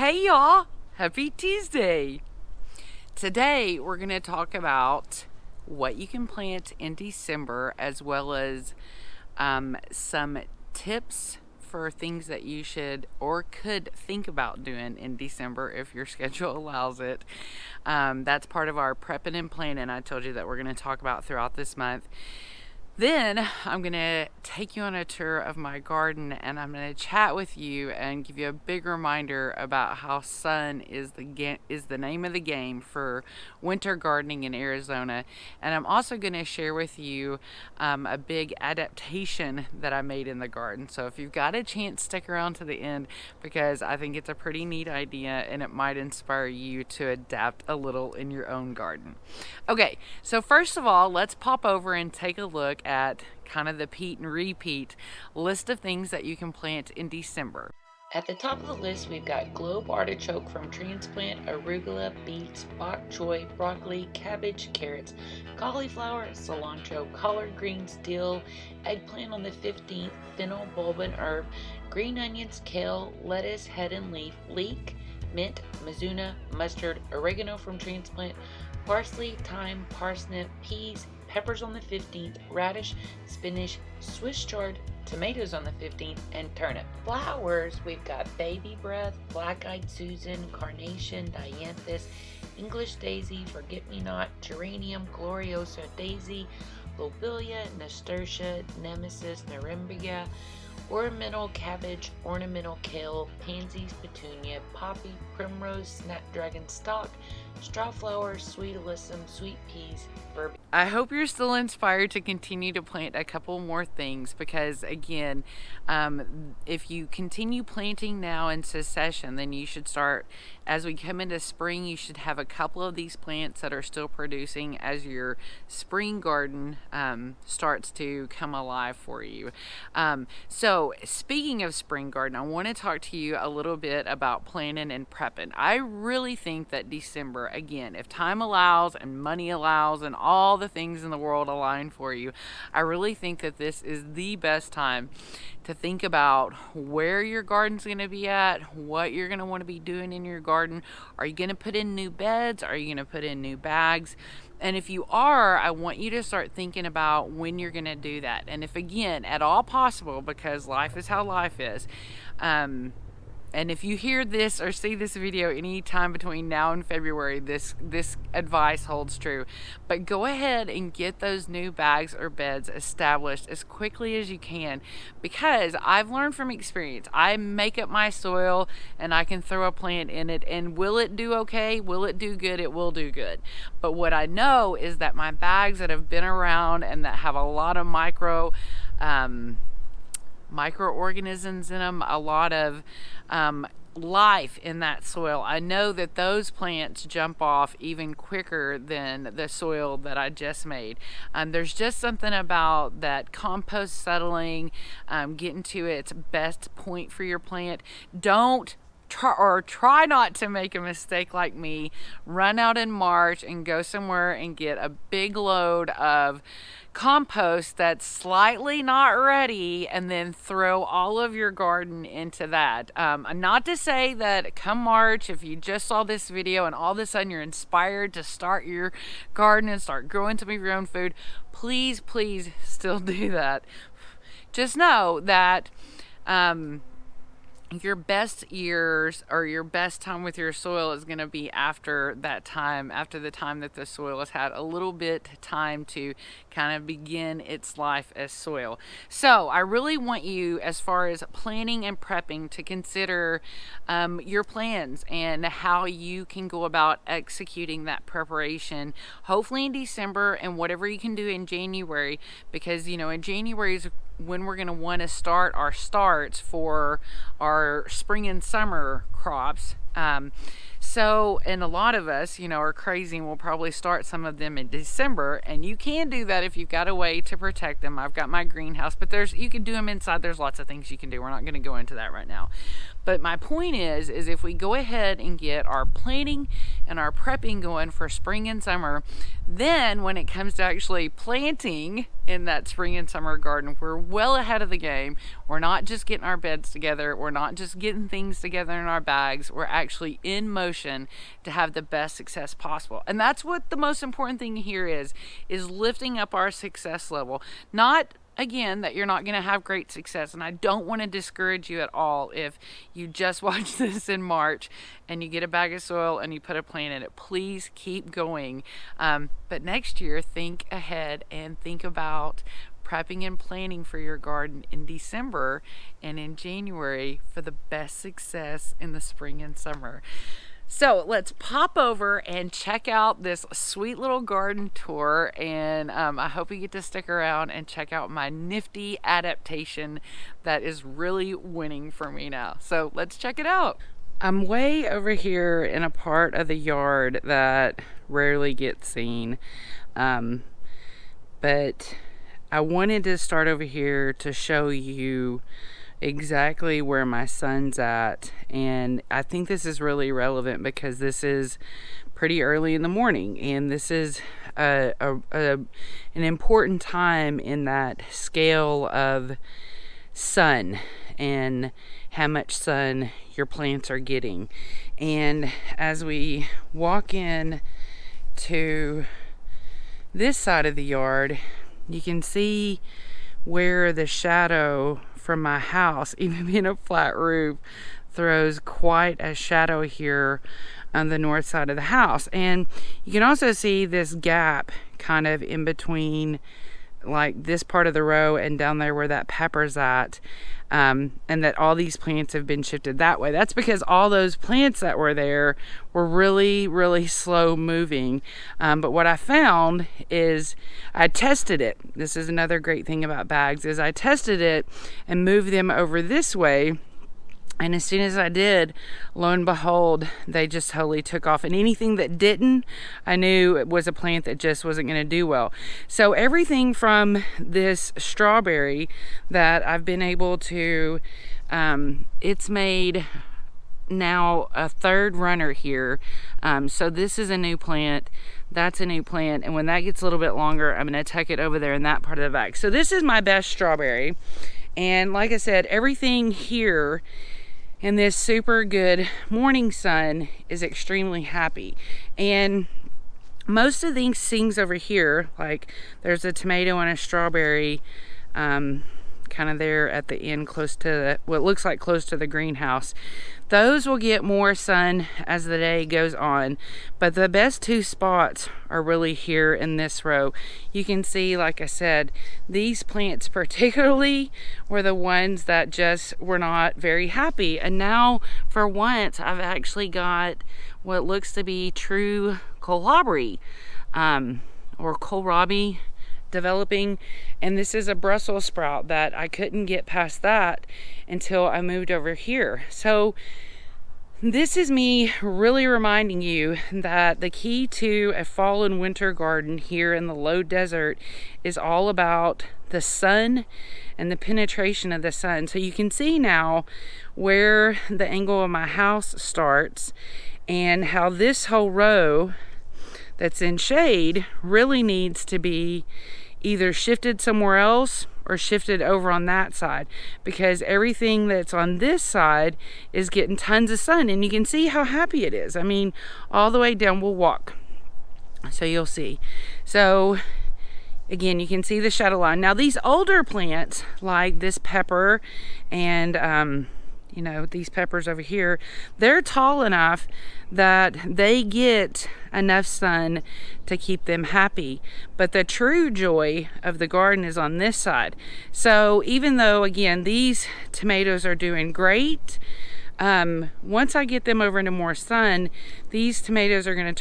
Hey y'all, happy Tuesday. Today we're going to talk about what you can plant in December, as well as some tips for things that you should or could think about doing in December if your schedule allows it. That's part of our prepping and planning I told you that we're going to talk about throughout this month. Then I'm going to take you on a tour of my garden, and I'm going to chat with you and give you a big reminder about how sun is the name of the game for winter gardening in Arizona. And I'm also going to share with you a big adaptation that I made in the garden. So if you've got a chance, stick around to the end, because I think it's a pretty neat idea and it might inspire you to adapt a little in your own garden. Okay, so first of all, let's pop over and take a look at kind of the Pete and repeat list of things that you can plant in December. At the top of the list, we've got globe artichoke from transplant, arugula, beets, bok choy, broccoli, cabbage, carrots, cauliflower, cilantro, collard greens, dill, eggplant on the 15th, fennel, bulb and herb, green onions, kale, lettuce, head and leaf, leek, mint, mizuna, mustard, oregano from transplant, parsley, thyme, parsnip, peas, peppers on the 15th, radish, spinach, Swiss chard, tomatoes on the 15th, and turnip. Flowers, we've got baby breath, black-eyed Susan, carnation, dianthus, English daisy, forget-me-not, geranium, gloriosa daisy, lobelia, nasturtia, nemesis, narembia, ornamental cabbage, ornamental kale, pansies, petunia, poppy, primrose, snapdragon stock, strawflower, sweet alyssum, sweet peas, verbenas. I hope you're still inspired to continue to plant a couple more things, because again, if you continue planting now in succession, then you should start, as we come into spring, you should have a couple of these plants that are still producing as your spring garden starts to come alive for you. So speaking of spring garden, I want to talk to you a little bit about planning and prepping. I really think that December, again, if time allows and money allows and all the things in the world align for you, I really think that this is the best time to think about where your garden's going to be at, what you're going to want to be doing in your garden. Are you going to put in new beds? Are you going to put in new bags? And if you are, I want you to start thinking about when you're going to do that. And if, again, at all possible, because life is how life is, and if you hear this or see this video any time between now and February, this advice holds true. But go ahead and get those new bags or beds established as quickly as you can, because I've learned from experience. I make up my soil and I can throw a plant in it, and will it do okay? Will it do good? It will do good. But what I know is that my bags that have been around and that have a lot of microorganisms in them, a lot of life in that soil, I know that those plants jump off even quicker than the soil that I just made. There's just something about that compost settling, getting to its best point for your plant. Don't try not to make a mistake like me. Run out in March and go somewhere and get a big load of compost that's slightly not ready, and then throw all of your garden into that. Not to say that come March, if you just saw this video and all of a sudden you're inspired to start your garden and start growing some of your own food, please still do that. Just know that your best years or your best time with your soil is going to be after the time that the soil has had a little bit time to kind of begin its life as soil. So I really want you, as far as planning and prepping, to consider your plans and how you can go about executing that preparation, hopefully in December, and whatever you can do in January, because in January is when we're going to want to start our starts for our spring and summer crops. And a lot of us, are crazy, and we'll probably start some of them in December. And you can do that if you've got a way to protect them. I've got my greenhouse, but you can do them inside. There's lots of things you can do. We're not going to go into that right now. But my point is if we go ahead and get our planting and our prepping going for spring and summer, then when it comes to actually planting in that spring and summer garden, we're well ahead of the game. We're not just getting our beds together. We're not just getting things together in our bags. We're actually in motion to have the best success possible. And that's what the most important thing here is lifting up our success level. Not, again, that you're not going to have great success, and I don't want to discourage you at all if you just watch this in March and you get a bag of soil and you put a plant in it. Please keep going, but next year think ahead and think about prepping and planning for your garden in December and in January for the best success in the spring and summer. So let's pop over and check out this sweet little garden tour, and I hope you get to stick around and check out my nifty adaptation that is really winning for me now. So let's check it out. I'm way over here in a part of the yard that rarely gets seen, but I wanted to start over here to show you exactly where my son's at, and I think this is really relevant because this is pretty early in the morning, and this is an important time in that scale of sun and how much sun your plants are getting. And as we walk in to this side of the yard, you can see where the shadow from my house, even being a flat roof, throws quite a shadow here on the north side of the house. And you can also see this gap kind of in between, like this part of the row and down there where that pepper's at, and that all these plants have been shifted that way. That's because all those plants that were there were really slow moving. But what I found is I tested it. This is another great thing about bags, is I tested it and moved them over this way. And as soon as I did, lo and behold, they just totally took off. And anything that didn't, I knew it was a plant that just wasn't going to do well. So everything from this strawberry that I've been able to, it's made now a third runner here. So this is a new plant. That's a new plant. And when that gets a little bit longer, I'm going to tuck it over there in that part of the bag. So this is my best strawberry. And like I said, everything here and this super good morning sun is extremely happy. And most of these things over here, like there's a tomato and a strawberry, kind of there at the end, close to what looks like close to the greenhouse. Those will get more sun as the day goes on, but the best two spots are really here in this row. You can see, like I said, these plants particularly were the ones that just were not very happy. And now for once I've actually got what looks to be true kohlrabi, or kohlrabi developing. And this is a Brussels sprout that I couldn't get past that until I moved over here. So this is me really reminding you that the key to a fall and winter garden here in the low desert is all about the sun and the penetration of the sun. So you can see now where the angle of my house starts and how this whole row that's in shade really needs to be either shifted somewhere else or shifted over on that side, because everything that's on this side is getting tons of sun. And you can see how happy it is. I mean, all the way down. We'll walk so you'll see. So again, you can see the shadow line. Now these older plants like this pepper and you know, these peppers over here, they're tall enough that they get enough sun to keep them happy. But the true joy of the garden is on this side. So even though, again, these tomatoes are doing great, once I get them over into more sun, these tomatoes are going to